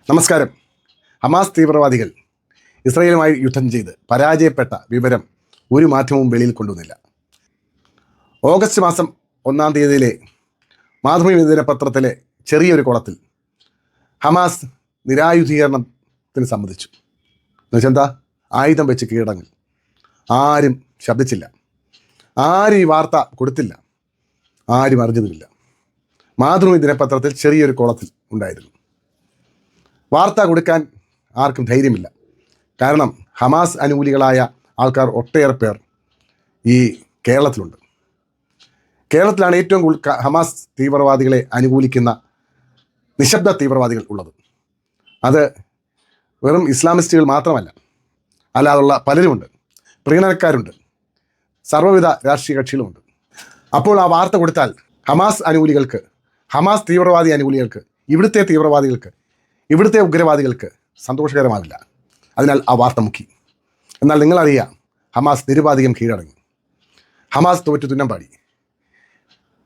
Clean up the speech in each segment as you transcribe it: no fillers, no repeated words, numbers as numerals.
നമസ്കാരം. ഹമാസ് തീവ്രവാദികൾ ഇസ്രായേലുമായി യുദ്ധം ചെയ്ത് പരാജയപ്പെട്ട വിവരം ഒരു മാധ്യമവും വെളിയിൽ കൊണ്ടുവന്നില്ല. ഓഗസ്റ്റ് മാസം 1-ാം തീയതിയിലെ മാതൃഭൂമി ദിനപത്രത്തിലെ ചെറിയൊരു കോളത്തിൽ ഹമാസ് നിരായുധീകരണത്തിന് സമ്മതിച്ചു. എന്നുവെച്ചാൽ എന്താ? ആയുധം വെച്ച് കീഴടങ്ങൽ. ആരും ശബ്ദിച്ചില്ല, ആരും ഈ വാർത്ത കൊടുത്തില്ല, ആരും അറിഞ്ഞതുമില്ല. മാതൃഭൂമി ദിനപത്രത്തിൽ ചെറിയൊരു കോളത്തിൽ ഉണ്ടായിരുന്നു. വാർത്ത കൊടുക്കാൻ ആർക്കും ധൈര്യമില്ല. കാരണം ഹമാസ് അനുകൂലികളായ ആൾക്കാർ ഒട്ടേറെ പേർ ഈ കേരളത്തിലുണ്ട്. കേരളത്തിലാണ് ഏറ്റവും കൂടുതൽ ഹമാസ് തീവ്രവാദികളെ അനുകൂലിക്കുന്ന നിശബ്ദ തീവ്രവാദികൾ ഉള്ളത്. അത് വെറും ഇസ്ലാമിസ്റ്റുകൾ മാത്രമല്ല, അല്ലാതുള്ള പലരുമുണ്ട്, പ്രീണനക്കാരുണ്ട്, സർവ്വവിധ രാഷ്ട്രീയ കക്ഷികളുമുണ്ട്. അപ്പോൾ ആ വാർത്ത കൊടുത്താൽ ഹമാസ് അനുകൂലികൾക്ക്, ഹമാസ് തീവ്രവാദി അനുകൂലികൾക്ക്, ഇവിടുത്തെ തീവ്രവാദികൾക്ക്, ഇവിടുത്തെ ഉഗ്രവാദികൾക്ക് സന്തോഷകരമാവില്ല. അതിനാൽ ആ വാർത്ത മുക്കി. എന്നാൽ നിങ്ങളറിയാം, ഹമാസ് നിരുപാധികം കീഴടങ്ങി. ഹമാസ് തോറ്റു തുന്നമ്പാടി.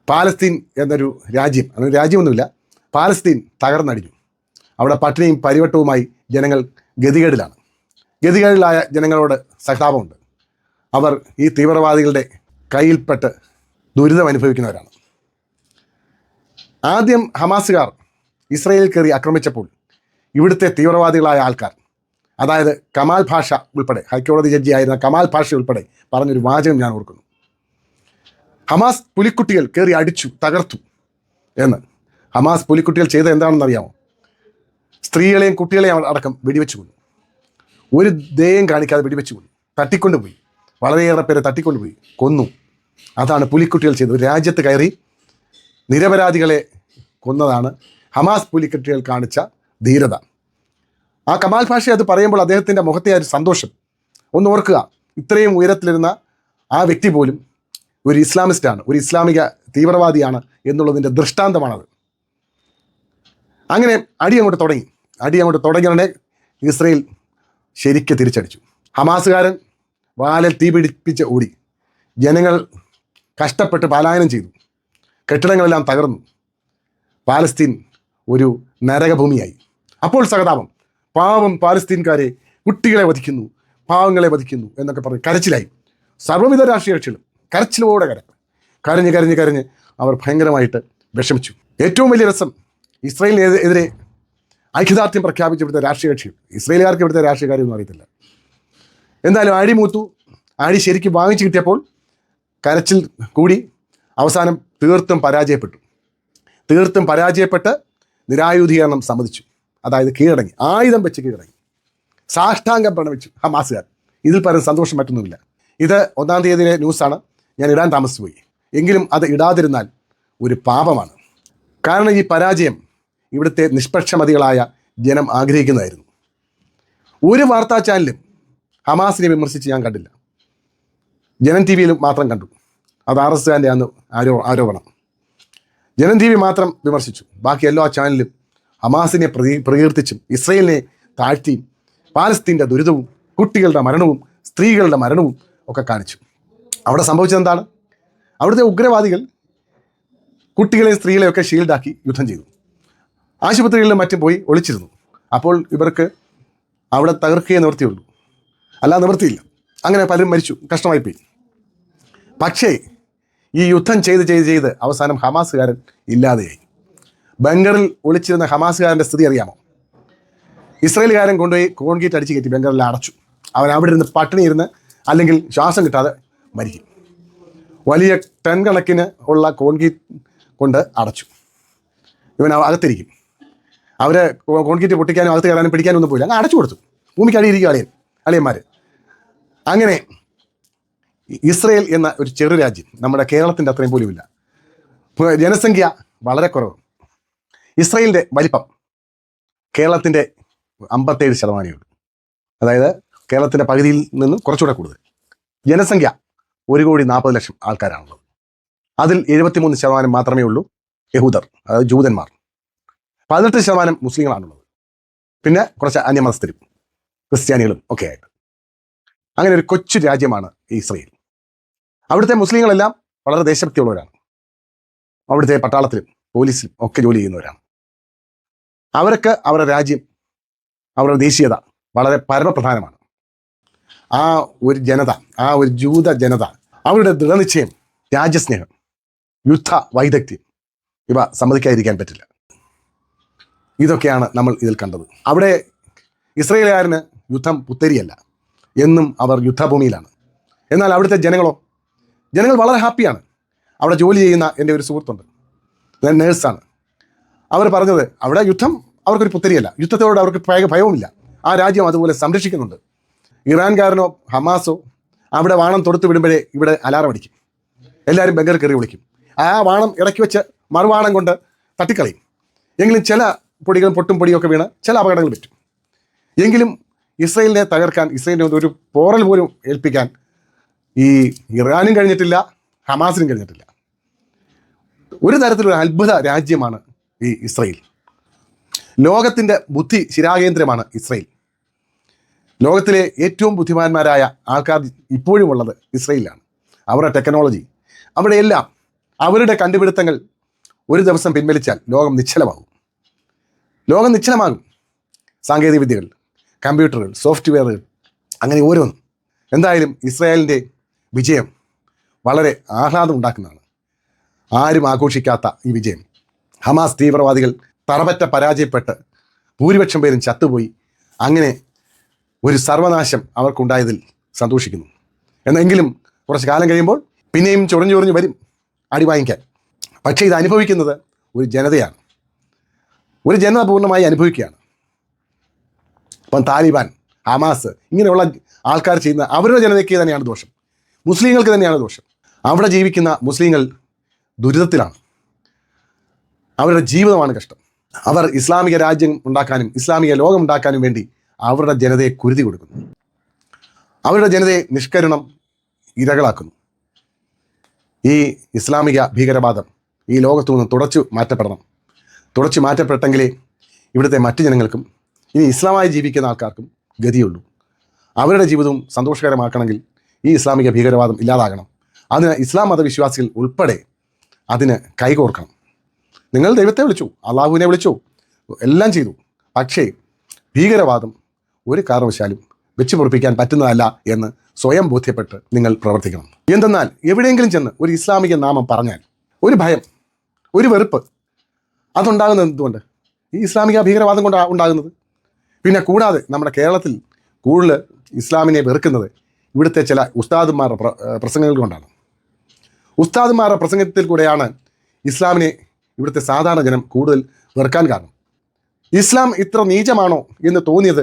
പാലസ്തീൻ എന്നൊരു രാജ്യം, അങ്ങനെ രാജ്യമൊന്നുമില്ല, പാലസ്തീൻ തകർന്നടിഞ്ഞു. അവിടെ പട്ടിണിയും പരിവട്ടവുമായി ജനങ്ങൾ ഗതികേടിലാണ്. ഗതികേടിലായ ജനങ്ങളോട് സഹതാപമുണ്ട്. അവർ ഈ തീവ്രവാദികളുടെ കയ്യിൽപ്പെട്ട് ദുരിതം അനുഭവിക്കുന്നവരാണ്. ആദ്യം ഹമാസുകാർ ഇസ്രായേലിൽ കയറി ആക്രമിച്ചപ്പോൾ ഇവിടുത്തെ തീവ്രവാദികളായ ആൾക്കാർ, അതായത് കമാൽ ഭാഷ ഉൾപ്പെടെ, ഹൈക്കോടതി ജഡ്ജിയായിരുന്ന കമാൽ ഭാഷ ഉൾപ്പെടെ പറഞ്ഞൊരു വാചകം ഞാൻ ഓർക്കുന്നു. ഹമാസ് പുലിക്കുട്ടികൾ കയറി അടിച്ചു തകർത്തു എന്ന്. ഹമാസ് പുലിക്കുട്ടികൾ ചെയ്തത് എന്താണെന്ന് അറിയാമോ? സ്ത്രീകളെയും കുട്ടികളെയും അടക്കം വെടിവെച്ച് കൊന്നു. ഒരു ദയം കാണിക്കാതെ വെടിവെച്ച് കൊന്നു, തട്ടിക്കൊണ്ടുപോയി. വളരെയേറെ പേരെ തട്ടിക്കൊണ്ടുപോയി കൊന്നു. അതാണ് പുലിക്കുട്ടികൾ ചെയ്തത്. ഒരു രാജ്യത്ത് കയറി നിരപരാധികളെ കൊന്നതാണ് ഹമാസ് പുലിക്കുട്ടികൾ കാണിച്ച ധീരത. ആ കമാൽ ഭാഷ അത് പറയുമ്പോൾ അദ്ദേഹത്തിൻ്റെ മുഖത്തെ ഒരു സന്തോഷം ഒന്ന് ഓർക്കുക. ഇത്രയും ഉയരത്തിലിരുന്ന ആ വ്യക്തി പോലും ഒരു ഇസ്ലാമിസ്റ്റാണ്, ഒരു ഇസ്ലാമിക തീവ്രവാദിയാണ് എന്നുള്ളതിൻ്റെ ദൃഷ്ടാന്തമാണത്. അങ്ങനെ അടി അങ്ങോട്ട് തുടങ്ങിയ ഇസ്രയേൽ ശരിക്ക് തിരിച്ചടിച്ചു. ഹമാസുകാരൻ വാലിൽ തീ പിടിപ്പിച്ച് ഓടി. ജനങ്ങൾ കഷ്ടപ്പെട്ട് പലായനം ചെയ്തു. കെട്ടിടങ്ങളെല്ലാം തകർന്നു. പാലസ്തീൻ ഒരു നരകഭൂമിയായി. അപ്പോൾ സഹതാപം. പാവം പാലസ്തീൻകാരെ, കുട്ടികളെ വധിക്കുന്നു, പാവങ്ങളെ വധിക്കുന്നു എന്നൊക്കെ പറഞ്ഞ് കരച്ചിലായി. സർവ്വവിധ രാഷ്ട്രീയ കക്ഷികളും കരച്ചിലോടെ കരഞ്ഞ് അവർ ഭയങ്കരമായിട്ട് വിഷമിച്ചു. ഏറ്റവും വലിയ രസം, ഇസ്രായേലിനെതിരെ ഐക്യദാർഢ്യം പ്രഖ്യാപിച്ച ഇവിടുത്തെ രാഷ്ട്രീയ കക്ഷികൾ. ഇസ്രായേലുകാർക്ക് ഇവിടുത്തെ രാഷ്ട്രീയക്കാരൊന്നും അറിയത്തില്ല. എന്തായാലും അടി മൂത്തു. അടി ശരിക്കും വാങ്ങിച്ചു കിട്ടിയപ്പോൾ കരച്ചിൽ കൂടി. അവസാനം തീർത്തും പരാജയപ്പെട്ട് നിരായുധീകരണം സമ്മതിച്ചു. അതായത് കീഴടങ്ങി, ആയുധം വെച്ച് കീഴടങ്ങി, സാഷ്ടാംഗം പ്രണമിച്ചു ഹമാസുകാർ. ഇതിൽ പരം സന്തോഷം മറ്റൊന്നുമില്ല. ഇത് 1-ാം തീയതിയിലെ ന്യൂസാണ്. ഞാൻ ഇടാൻ താമസിച്ചു പോയി. എങ്കിലും അത് ഇടാതിരുന്നാൽ ഒരു പാപമാണ്. കാരണം ഈ പരാജയം ഇവിടുത്തെ നിഷ്പക്ഷമതികളായ ജനം ആഗ്രഹിക്കുന്നതായിരുന്നു. ഒരു വാർത്താ ചാനലും ഹമാസിനെ വിമർശിച്ച് ഞാൻ കണ്ടില്ല. ജനം ടി വിയിലും മാത്രം കണ്ടു. അത് RSകാരൻ്റെ അന്ന് ആരോപണം. ജനം ടി വി മാത്രം വിമർശിച്ചു. ബാക്കി എല്ലാ ചാനലിലും ഹമാസിനെ പ്രകീർത്തിച്ചും ഇസ്രായേലിനെ താഴ്ത്തിയും പാലസ്തീൻ്റെ ദുരിതവും കുട്ടികളുടെ മരണവും സ്ത്രീകളുടെ മരണവും ഒക്കെ കാണിച്ചു. അവിടെ സംഭവിച്ചത് എന്താണ്? അവിടുത്തെ ഉഗ്രവാദികൾ കുട്ടികളെയും സ്ത്രീകളെയും ഒക്കെ ഷീൽഡാക്കി യുദ്ധം ചെയ്തു. ആശുപത്രികളിലും മറ്റും പോയി ഒളിച്ചിരുന്നു. അപ്പോൾ ഇവർക്ക് അവിടെ തകർക്കുകയേ നിവൃത്തിയുള്ളൂ, അല്ലാതെ നിവൃത്തിയില്ല. അങ്ങനെ പലരും മരിച്ചു, കഷ്ടമായിപ്പോയി. പക്ഷേ ഈ യുദ്ധം ചെയ്ത് അവസാനം ഹമാസുകാരൻ ഇല്ലാതെയായി. ബംഗറിൽ ഒളിച്ചിരുന്ന ഹമാസുകാരൻ്റെ സ്ഥിതി അറിയാമോ? ഇസ്രായേലുകാരൻ കൊണ്ടുപോയി കോൺക്രീറ്റ് അടിച്ച് കയറ്റി ബംഗറിൽ അടച്ചു. അവൻ അവിടെ ഇരുന്ന് പട്ടിണി ഇരുന്ന്, അല്ലെങ്കിൽ ശ്വാസം കിട്ടാതെ മരിക്കും. വലിയ ടൺ കണക്കിന് ഉള്ള കോൺക്രീറ്റ് കൊണ്ട് അടച്ചു. ഇവൻ അകത്തിരിക്കും. അവർ കോൺക്രീറ്റ് പൊട്ടിക്കാനും അകത്ത് കയറാനും പിടിക്കാനും ഒന്നും പോയില്ല, അങ്ങ് അടച്ചു കൊടുത്തു. ഭൂമിക്ക് അടിയിരിക്കും അളിയന്മാർ. അങ്ങനെ ഇസ്രായേൽ എന്ന ഒരു ചെറു രാജ്യം, നമ്മുടെ കേരളത്തിൻ്റെ അത്രയും പോലുമില്ല, ജനസംഖ്യ വളരെ കുറവ്. ഇസ്രായേലിൻ്റെ വലിപ്പം കേരളത്തിൻ്റെ 57%. അതായത് കേരളത്തിൻ്റെ പകുതിയിൽ നിന്നും കുറച്ചുകൂടെ കൂടുതൽ. ജനസംഖ്യ 1,40,00,000 ആൾക്കാരാണുള്ളത്. അതിൽ 73% മാത്രമേ ഉള്ളൂ യഹൂദർ, അതായത് ജൂതന്മാർ. 18% മുസ്ലിങ്ങളാണുള്ളത്. പിന്നെ കുറച്ച് അന്യമതസ്ഥരും ക്രിസ്ത്യാനികളും ഒക്കെ ആയിട്ട്. അങ്ങനെ ഒരു കൊച്ചു രാജ്യമാണ് ഇസ്രായേൽ. അവിടുത്തെ മുസ്ലിങ്ങളെല്ലാം വളരെ ദേശഭക്തിയുള്ളവരാണ്. അവിടുത്തെ പട്ടാളത്തിലും പോലീസിലും ഒക്കെ ജോലി ചെയ്യുന്നവരാണ്. അവർക്ക് അവരുടെ രാജ്യം അവരുടെ ദേശീയത വളരെ പരമപ്രധാനമാണ്. ആ ഒരു ജനത, ആ ഒരു ജൂത ജനത, അവരുടെ ദൃഢനിശ്ചയം, രാജ്യസ്നേഹം, യുദ്ധ വൈദഗ്ധ്യം, ഇവ സമ്മതിക്കാതിരിക്കാൻ പറ്റില്ല. ഇതൊക്കെയാണ് നമ്മൾ ഇതിൽ കണ്ടത്. അവിടെ ഇസ്രയേലുകാരന് യുദ്ധം പുത്തരിയല്ല, എന്നും അവർ യുദ്ധഭൂമിയിലാണ്. എന്നാൽ അവിടുത്തെ ജനങ്ങൾ വളരെ ഹാപ്പിയാണ്. അവിടെ ജോലി ചെയ്യുന്ന എൻ്റെ ഒരു സുഹൃത്തുണ്ട്, ഞാൻ നേഴ്സാണ്. അവർ പറഞ്ഞത് അവിടെ യുദ്ധം അവർക്കൊരു പുത്തരിയല്ല, യുദ്ധത്തോട് അവർക്ക് ഭയവുമില്ല. ആ രാജ്യം അതുപോലെ സംരക്ഷിക്കുന്നുണ്ട്. ഇറാൻകാരനോ ഹമാസോ അവിടെ വാണം തൊടുത്ത് വിടുമ്പോഴേ ഇവിടെ അലാറം അടിക്കും, എല്ലാവരും ബംഗർ കയറി വിളിക്കും. ആ വാണം ഇടയ്ക്ക് വെച്ച് മറുവാണം കൊണ്ട് തട്ടിക്കളയും. എങ്കിലും ചില പൊടികളും പൊട്ടും പൊടിയൊക്കെ വീണ് ചില അപകടങ്ങൾ പറ്റും. എങ്കിലും ഇസ്രയേലിനെ തകർക്കാൻ, ഇസ്രയേലിനെ ഒരു പോറൽ പോലും ഏൽപ്പിക്കാൻ ഈ ഇറാനും കഴിഞ്ഞിട്ടില്ല, ഹമാസിനും കഴിഞ്ഞിട്ടില്ല. ഒരു തരത്തിലൊരു അത്ഭുത രാജ്യമാണ് ഈ ഇസ്രയേൽ. ലോകത്തിൻ്റെ ബുദ്ധി ശിരാകേന്ദ്രമാണ് ഇസ്രയേൽ. ലോകത്തിലെ ഏറ്റവും ബുദ്ധിമാന്മാരായ ആൾക്കാർ ഇപ്പോഴും ഉള്ളത് ഇസ്രയേലിലാണ്. അവരുടെ ടെക്നോളജി, അവിടെയെല്ലാം അവരുടെ കണ്ടുപിടുത്തങ്ങൾ ഒരു ദിവസം പിൻവലിച്ചാൽ ലോകം നിശ്ചലമാകും. സാങ്കേതിക വിദ്യകൾ, കമ്പ്യൂട്ടറുകൾ, സോഫ്റ്റ്വെയറുകൾ, അങ്ങനെ ഓരോന്നും. എന്തായാലും ഇസ്രായേലിൻ്റെ വിജയം വളരെ ആഹ്ലാദം ഉണ്ടാക്കുന്നതാണ്. ആരും ആഘോഷിക്കാത്ത ഈ വിജയം, ഹമാസ് തീവ്രവാദികൾ തറപറ്റ പരാജയപ്പെട്ട് ഭൂരിപക്ഷം പേരും ചത്തുപോയി, അങ്ങനെ ഒരു സർവനാശം അവർക്കുണ്ടായതിൽ സന്തോഷിക്കുന്നു. എന്നെങ്കിലും കുറച്ച് കാലം കഴിയുമ്പോൾ പിന്നെയും ചൊറിഞ്ഞു വരും അടി വാങ്ങിക്കാൻ. പക്ഷേ ഇത് അനുഭവിക്കുന്നത് ഒരു ജനതയാണ്, ഒരു ജനത പൂർണ്ണമായി അനുഭവിക്കുകയാണ്. ഇപ്പം താലിബാൻ, ഹമാസ് ഇങ്ങനെയുള്ള ആൾക്കാർ ചെയ്യുന്ന അവരുടെ ജനതയ്ക്ക് തന്നെയാണ് ദോഷം, മുസ്ലിങ്ങൾക്ക് തന്നെയാണ് ദോഷം. അവിടെ ജീവിക്കുന്ന മുസ്ലിങ്ങൾ ദുരിതത്തിലാണ്, അവരുടെ ജീവിതമാണ് കഷ്ടം. അവർ ഇസ്ലാമിക രാജ്യം ഉണ്ടാക്കാനും ഇസ്ലാമിക ലോകം ഉണ്ടാക്കാനും വേണ്ടി അവരുടെ ജനതയെ കുരുതി കൊടുക്കുന്നു. അവരുടെ ജനതയെ നിഷ്കരുണം ഇരകളാക്കുന്നു. ഈ ഇസ്ലാമിക ഭീകരവാദം ഈ ലോകത്തു നിന്ന് തുടച്ചു മാറ്റപ്പെട്ടെങ്കിലേ ഇവിടുത്തെ മറ്റു ജനങ്ങൾക്കും ഇനി ഇസ്ലാമായി ജീവിക്കുന്ന ആൾക്കാർക്കും ഗതിയുള്ളൂ. അവരുടെ ജീവിതവും സന്തോഷകരമാക്കണമെങ്കിൽ ഈ ഇസ്ലാമിക ഭീകരവാദം ഇല്ലാതാകണം. അതിന് ഇസ്ലാം മതവിശ്വാസികൾ ഉൾപ്പെടെ അതിന് കൈകോർക്കണം. നിങ്ങൾ ദൈവത്തെ വിളിച്ചു, അള്ളാഹുവിനെ വിളിച്ചു, എല്ലാം ചെയ്തു. പക്ഷേ ഭീകരവാദം ഒരു കാരണവശാലും വെച്ച് പൊറിപ്പിക്കാൻ പറ്റുന്നതല്ല എന്ന് സ്വയം ബോധ്യപ്പെട്ട് നിങ്ങൾ പ്രവർത്തിക്കണം. എന്തെന്നാൽ എവിടെയെങ്കിലും ചെന്ന് ഒരു ഇസ്ലാമിക നാമം പറഞ്ഞാൽ ഒരു ഭയം, ഒരു വെറുപ്പ് അതുണ്ടാകുന്നത് എന്തുകൊണ്ട്? ഈ ഇസ്ലാമിക ഭീകരവാദം കൊണ്ടാണ് ഉണ്ടാകുന്നത്. പിന്നെ കൂടാതെ നമ്മുടെ കേരളത്തിൽ കൂടുതൽ ഇസ്ലാമിനെ വെറുക്കുന്നത് ഇവിടുത്തെ ചില ഉസ്താദുമാരുടെ പ്രസംഗങ്ങൾ കൊണ്ടാണ്. ഉസ്താദുമാരുടെ പ്രസംഗത്തിൽ കൂടെയാണ് ഇസ്ലാമിനെ ഇവിടുത്തെ സാധാരണ ജനം കൂടുതൽ വെറുക്കാൻ കാരണം. ഇസ്ലാം ഇത്ര നീചമാണോ എന്ന് തോന്നിയത്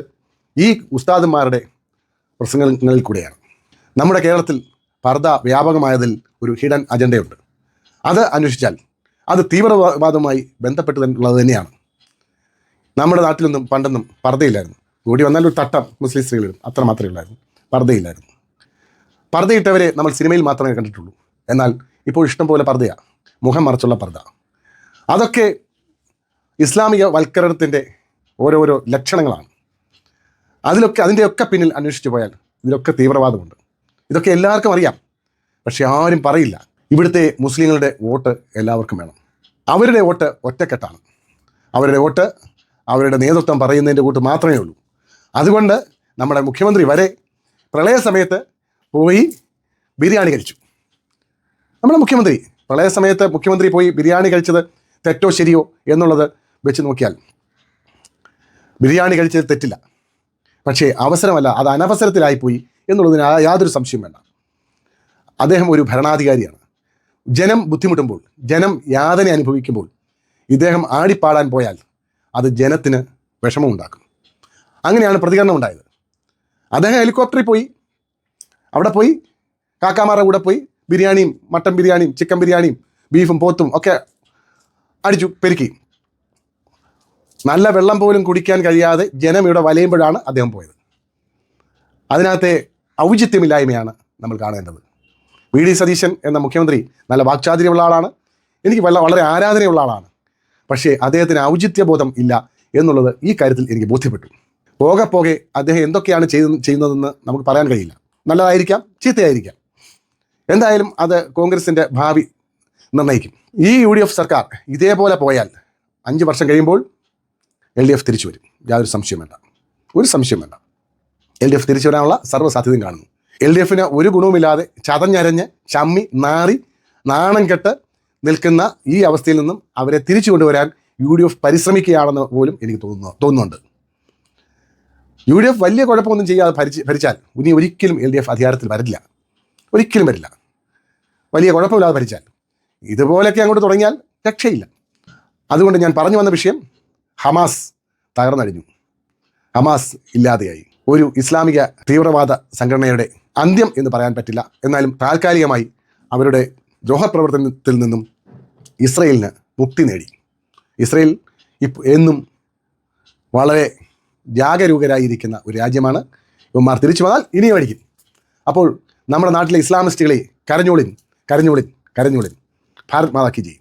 ഈ ഉസ്താദുമാരുടെ പ്രസംഗങ്ങളിൽ കൂടെയാണ്. നമ്മുടെ കേരളത്തിൽ പർദ്ദ വ്യാപകമായതിൽ ഒരു ഹിഡൻ അജണ്ടയുണ്ട്. അത് അന്വേഷിച്ചാൽ അത് തീവ്രവാദവുമായി ബന്ധപ്പെട്ടുള്ളത് തന്നെയാണ്. നമ്മുടെ നാട്ടിലൊന്നും പണ്ടൊന്നും പർദ്ദയില്ലായിരുന്നു. കൂടി വന്നാൽ ഒരു തട്ടം മുസ്ലിം സ്ത്രീകളിലും അത്ര മാത്രമേ ഉള്ളായിരുന്നു, പർദ്ദയില്ലായിരുന്നു. പർദ്ദയിട്ടവരെ നമ്മൾ സിനിമയിൽ മാത്രമേ കണ്ടിട്ടുള്ളൂ. എന്നാൽ ഇപ്പോൾ ഇഷ്ടം പോലെ പർദ്ദയാണ്, മുഖം മറച്ചുള്ള പർദ്ദ. അതൊക്കെ ഇസ്ലാമിക വൽക്കരണത്തിൻ്റെ ഓരോരോ ലക്ഷണങ്ങളാണ്. അതിൻ്റെയൊക്കെ പിന്നിൽ അന്വേഷിച്ചു പോയാൽ ഇതിലൊക്കെ തീവ്രവാദമുണ്ട്. ഇതൊക്കെ എല്ലാവർക്കും അറിയാം, പക്ഷെ ആരും പറയില്ല. ഇവിടുത്തെ മുസ്ലിങ്ങളുടെ വോട്ട് എല്ലാവർക്കും വേണം. അവരുടെ വോട്ട് ഒറ്റക്കെട്ടാണ്. അവരുടെ വോട്ട് അവരുടെ നേതൃത്വം പറയുന്നതിൻ്റെ കൂട്ട് മാത്രമേ ഉള്ളൂ. അതുകൊണ്ട് നമ്മുടെ മുഖ്യമന്ത്രി വരെ പ്രളയ സമയത്ത് പോയി ബിരിയാണി കഴിച്ചു. നമ്മുടെ മുഖ്യമന്ത്രി പ്രളയ സമയത്ത് മുഖ്യമന്ത്രി പോയി ബിരിയാണി കഴിച്ചത് തെറ്റോ ശരിയോ എന്നുള്ളത് വെച്ച് നോക്കിയാൽ ബിരിയാണി കഴിച്ചത് തെറ്റില്ല. പക്ഷേ അവസരമല്ല, അത് അനവസരത്തിലായിപ്പോയി എന്നുള്ളതിന് യാതൊരു സംശയം വേണ്ട. അദ്ദേഹം ഒരു ഭരണാധികാരിയാണ്. ജനം ബുദ്ധിമുട്ടുമ്പോൾ, ജനം യാതന അനുഭവിക്കുമ്പോൾ ഇദ്ദേഹം ആടിപ്പാടാൻ പോയാൽ അത് ജനത്തിന് വിഷമമുണ്ടാക്കും. അങ്ങനെയാണ് പ്രതികരണം ഉണ്ടായത്. അദ്ദേഹം ഹെലികോപ്റ്ററിൽ പോയി, അവിടെ പോയി കാക്കാമാരുടെ കൂടെ പോയി ബിരിയാണിയും മട്ടൻ ബിരിയാണിയും ചിക്കൻ ബിരിയാണിയും ബീഫും പോത്തും ഒക്കെ അടിച്ചു പെരുക്കി. നല്ല വെള്ളം പോലും കുടിക്കാൻ കഴിയാതെ ജനം ഇവിടെ വലയുമ്പോഴാണ് അദ്ദേഹം പോയത്. അതിനകത്തെ ഔചിത്യമില്ലായ്മയാണ് നമ്മൾ കാണേണ്ടത്. വി.ഡി. സതീശൻ എന്ന മുഖ്യമന്ത്രി നല്ല വാക്ചാതുര്യമുള്ള ആളാണ്, എനിക്ക് വളരെ ആരാധനയുള്ള ആളാണ്. പക്ഷേ അദ്ദേഹത്തിന് ഔചിത്യബോധം ഇല്ല എന്നുള്ളത് ഈ കാര്യത്തിൽ എനിക്ക് ബോധ്യപ്പെട്ടു. പോകെ അദ്ദേഹം എന്തൊക്കെയാണ് ചെയ്യുന്നതെന്ന് നമുക്ക് പറയാൻ കഴിയില്ല. നല്ലതായിരിക്കാം, ചീത്തയായിരിക്കാം. എന്തായാലും അത് കോൺഗ്രസിൻ്റെ ഭാവി നിർണ്ണയിക്കും. ഈ UDF സർക്കാർ ഇതേപോലെ പോയാൽ 5 വർഷം കഴിയുമ്പോൾ LDF തിരിച്ചു വരും, യാതൊരു സംശയം വേണ്ട. ഒരു സംശയം വേണ്ട. LDF തിരിച്ചു വരാനുള്ള സർവ്വ സാധ്യതയും കാണുന്നു. LDFന് ഒരു ഗുണവുമില്ലാതെ ചതഞ്ഞരഞ്ഞ് ചമ്മി നാറി നാണം കെട്ട് നിൽക്കുന്ന ഈ അവസ്ഥയിൽ നിന്നും അവരെ തിരിച്ചു കൊണ്ടുവരാൻ UDF പരിശ്രമിക്കുകയാണെന്ന് പോലും എനിക്ക് തോന്നുന്നുണ്ട്. UDF വലിയ കുഴപ്പമൊന്നും ചെയ്യാതെ ഭരിച്ചാൽ ഇനി ഒരിക്കലും LDF അധികാരത്തിൽ വരില്ല, ഒരിക്കലും വരില്ല. വലിയ കുഴപ്പമില്ലാതെ ഭരിച്ചാൽ. ഇതുപോലെയൊക്കെ അങ്ങോട്ട് തുടങ്ങിയാൽ രക്ഷയില്ല. അതുകൊണ്ട് ഞാൻ പറഞ്ഞു വന്ന വിഷയം, ഹമാസ് തകർന്നടിഞ്ഞു, ഹമാസ് ഇല്ലാതെയായി. ഒരു ഇസ്ലാമിക തീവ്രവാദ സംഘടനയുടെ അന്ത്യം എന്ന് പറയാൻ പറ്റില്ല. എന്നാലും താൽക്കാലികമായി അവരുടെ ദ്രോഹപ്രവർത്തനത്തിൽ നിന്നും ഇസ്രയേലിന് മുക്തി നേടി. ഇസ്രയേൽ എന്നും വളരെ ജാഗരൂകരായിരിക്കുന്ന ഒരു രാജ്യമാണ്. ഇവന്മാർ തിരിച്ചു വന്നാൽ ഇനിയും അടിക്കും. അപ്പോൾ നമ്മുടെ നാട്ടിലെ ഇസ്ലാമിസ്റ്റുകളെ കരഞ്ഞോളിൻ, കരഞ്ഞോളിൻ, കരഞ്ഞോളിൻ. ഭാരത് മാതാ കി ജയ്.